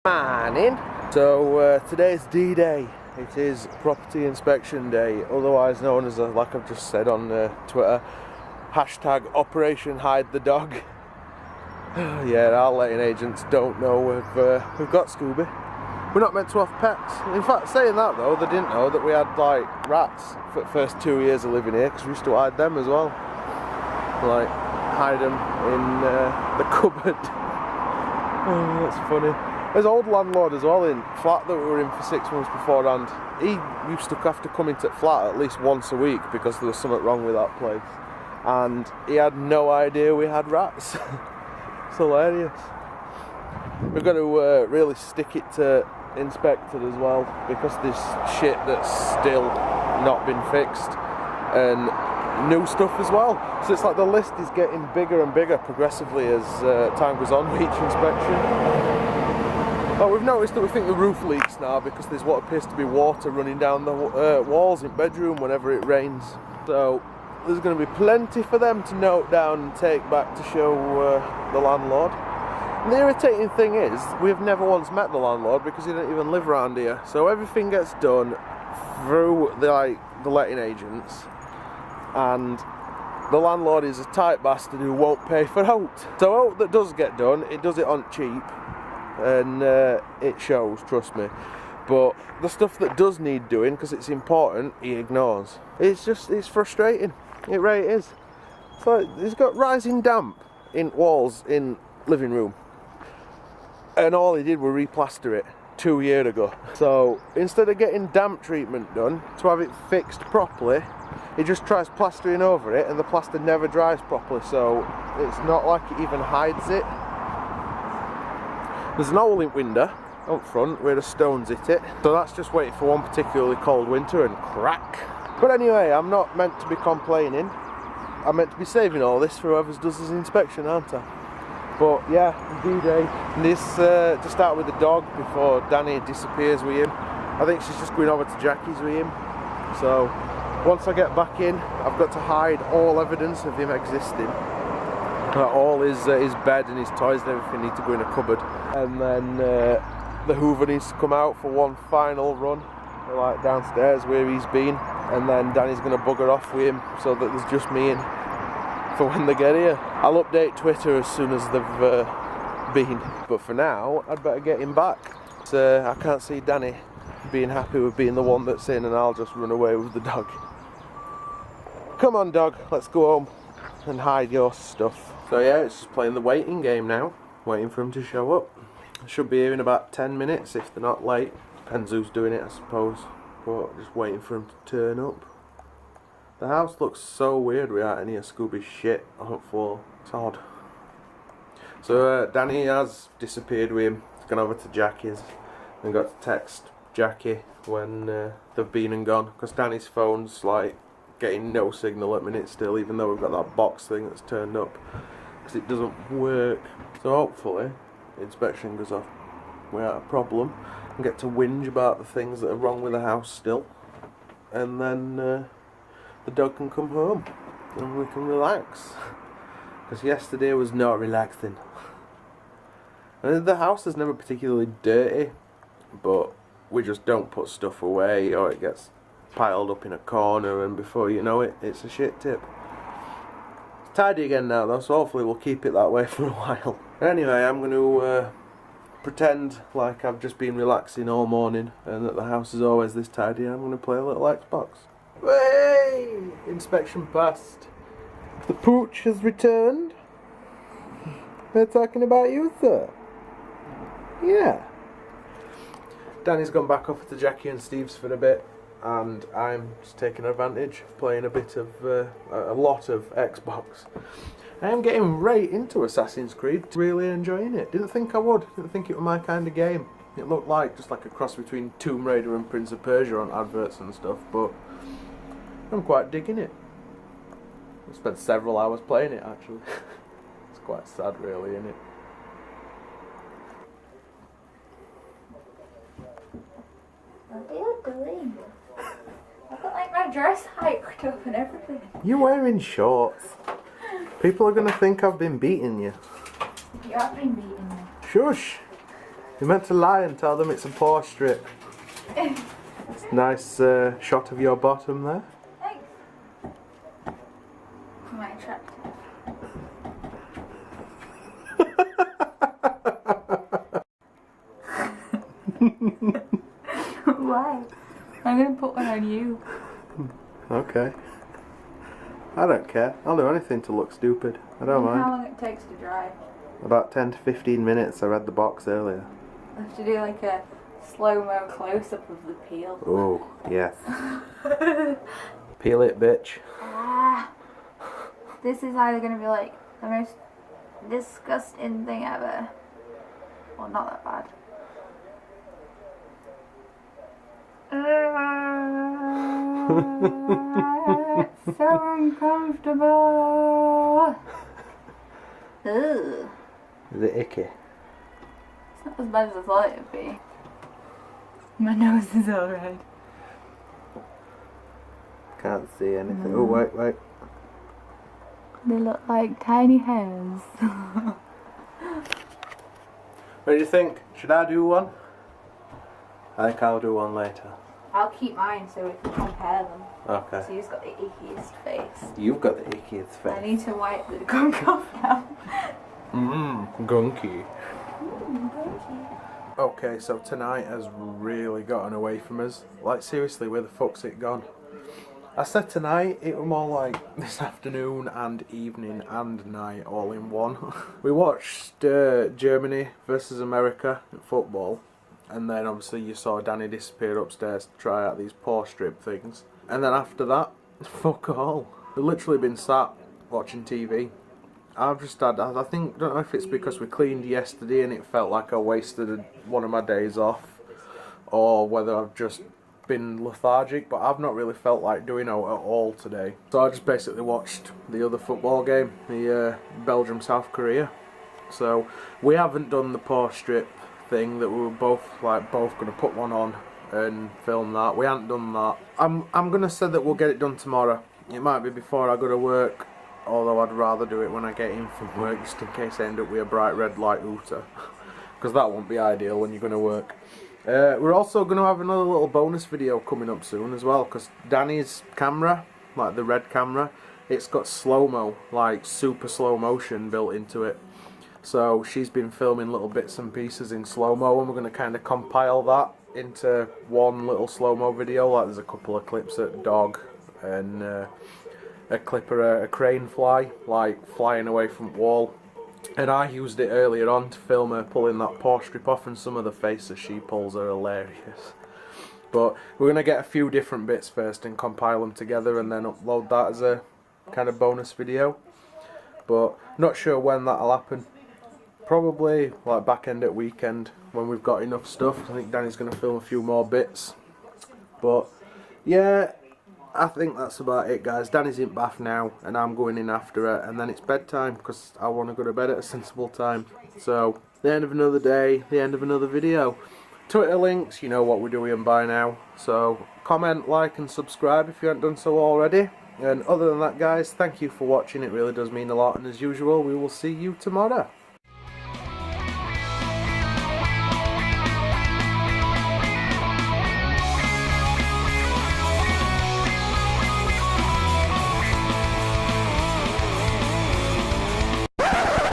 Morning. So today's D-Day. It is property inspection day, otherwise known as, like I've just said on Twitter, hashtag Operation Hide the Dog. Yeah, our letting agents don't know we've got Scooby. We're not meant to have pets. In fact, saying that though, they didn't know that we had like rats for the first 2 years of living here, because we used to hide them as well. Like, hide them in the cupboard. Oh, that's funny. There's an old landlord as well in flat that we were in for 6 months beforehand. He used to have to come into flat at least once a week because there was something wrong with that place. And he had no idea we had rats. It's hilarious. We've got to really stick it to inspected as well, because there's shit that's still not been fixed. And new stuff as well. So it's like the list is getting bigger and bigger progressively as time goes on with each inspection. Oh, we've noticed that we think the roof leaks now because there's what appears to be water running down the walls in bedroom whenever it rains. So there's going to be plenty for them to note down and take back to show the landlord. And the irritating thing is, we've never once met the landlord because he don't even live around here. So everything gets done through the letting agents, and the landlord is a tight bastard who won't pay for out. So out that does get done, it does it on cheap. And it shows, trust me. But the stuff that does need doing, because it's important, he ignores. It's frustrating. It really is. So he's got rising damp in walls in living room, and all he did was replaster it 2 years ago. So instead of getting damp treatment done to have it fixed properly, he just tries plastering over it, and the plaster never dries properly. So it's not like it even hides it. There's an hole in window up front where the stones hit it, so that's just waiting for one particularly cold winter and crack. But anyway, I'm not meant to be complaining. I'm meant to be saving all this for whoever does his inspection, aren't I? But yeah, D-Day. This to start with the dog before Danny disappears with him. I think she's just going over to Jackie's with him. So once I get back in, I've got to hide all evidence of him existing. All his bed and his toys and everything need to go in a cupboard, and then the Hoover needs to come out for one final run, like downstairs where he's been, and then Danny's going to bugger off with him so that there's just me in for when they get here. I'll update Twitter as soon as they've been, but for now I'd better get him back. So I can't see Danny being happy with being the one that's in, and I'll just run away with the dog. Come on dog, let's go home and hide your stuff. So yeah, it's just playing the waiting game now, waiting for him to show up. I should be here in about 10 minutes if they're not late. Depends who's doing it, I suppose, but just waiting for him to turn up. The house looks so weird without any of Scooby's shit on the floor. It's odd. So Danny has disappeared with him. He's gone over to Jackie's and got to text Jackie when they've been and gone, because Danny's phone's like getting no signal at minute still, even though we've got that box thing that's turned up, because it doesn't work. So hopefully the inspection goes off without a problem and get to whinge about the things that are wrong with the house still, and then the dog can come home and we can relax, because yesterday was not relaxing. And the house is never particularly dirty, but we just don't put stuff away, or it gets piled up in a corner, and before you know it, it's a shit tip. It's tidy again now though, so hopefully we'll keep it that way for a while. Anyway, I'm going to pretend like I've just been relaxing all morning and that the house is always this tidy. I'm going to play a little Xbox. Hey! Inspection passed. The pooch has returned. They're talking about you, sir. Yeah. Danny's gone back up to Jackie and Steve's for a bit, and I'm just taking advantage, playing a bit of, a lot of Xbox. I am getting right into Assassin's Creed, really enjoying it. Didn't think I would, didn't think it was my kind of game. It looked like just like a cross between Tomb Raider and Prince of Persia on adverts and stuff, but I'm quite digging it. I spent several hours playing it actually. It's quite sad really, isn't it? What are you doing? I've got like my dress hiked up and everything. You're wearing shorts. People are going to think I've been beating you. You have been beating me. Shush. You're meant to lie and tell them it's a pore strip. Nice shot of your bottom there. Thanks. Am I attractive? Why? I'm gonna put one on you. Okay. I don't care. I'll do anything to look stupid. I don't mind. How long it takes to dry? About 10 to 15 minutes. I read the box earlier. I have to do like a slow-mo close-up of the peel. Oh, yes. Peel it, bitch. Ah, this is either going to be like the most disgusting thing ever, or not that bad. It's so uncomfortable. Ugh. Is it icky? It's not as bad as I thought it would be. My nose is alright. Can't see anything. Oh, wait. They look like tiny hairs. What do you think? Should I do one? I think I'll do one later. I'll keep mine so we can compare them. Okay. So he's got the ickiest face. You've got the ickiest face. I need to wipe the gunk off now. Gunky. Gunky. Okay, so tonight has really gotten away from us. Like, seriously, where the fuck's it gone? I said tonight, it was more like this afternoon and evening and night all in one. We watched Germany versus America in football, and then obviously you saw Danny disappear upstairs to try out these pore strip things. And then after that, fuck all. We've literally been sat watching TV. I've just had, I don't know if it's because we cleaned yesterday and it felt like I wasted one of my days off, or whether I've just been lethargic, but I've not really felt like doing it at all today. So I just basically watched the other football game, the Belgium-South Korea. So we haven't done the pore strip thing that we were both going to put one on and film that. We haven't done that. I'm going to say that we'll get it done tomorrow. It might be before I go to work, although I'd rather do it when I get in from work, just in case I end up with a bright red light hooter, because that won't be ideal when you're going to work. We're also going to have another little bonus video coming up soon as well, because Danny's camera, like the red camera, it's got slow-mo, like super slow motion built into it. So she's been filming little bits and pieces in slow-mo, and we're going to kind of compile that into one little slow-mo video. Like there's a couple of clips at dog and a clip of a crane fly, like flying away from the wall. And I used it earlier on to film her pulling that pore strip off, and some of the faces she pulls are hilarious. But we're going to get a few different bits first and compile them together and then upload that as a kind of bonus video. But not sure when that'll happen. Probably like back end at weekend when we've got enough stuff. I think Danny's going to film a few more bits. But yeah, I think that's about it, guys. Danny's in bath now and I'm going in after her, and then it's bedtime because I want to go to bed at a sensible time. So the end of another day, the end of another video. Twitter links, you know what we're doing by now. So comment, like and subscribe if you haven't done so already. And other than that, guys, thank you for watching. It really does mean a lot, and as usual we will see you tomorrow.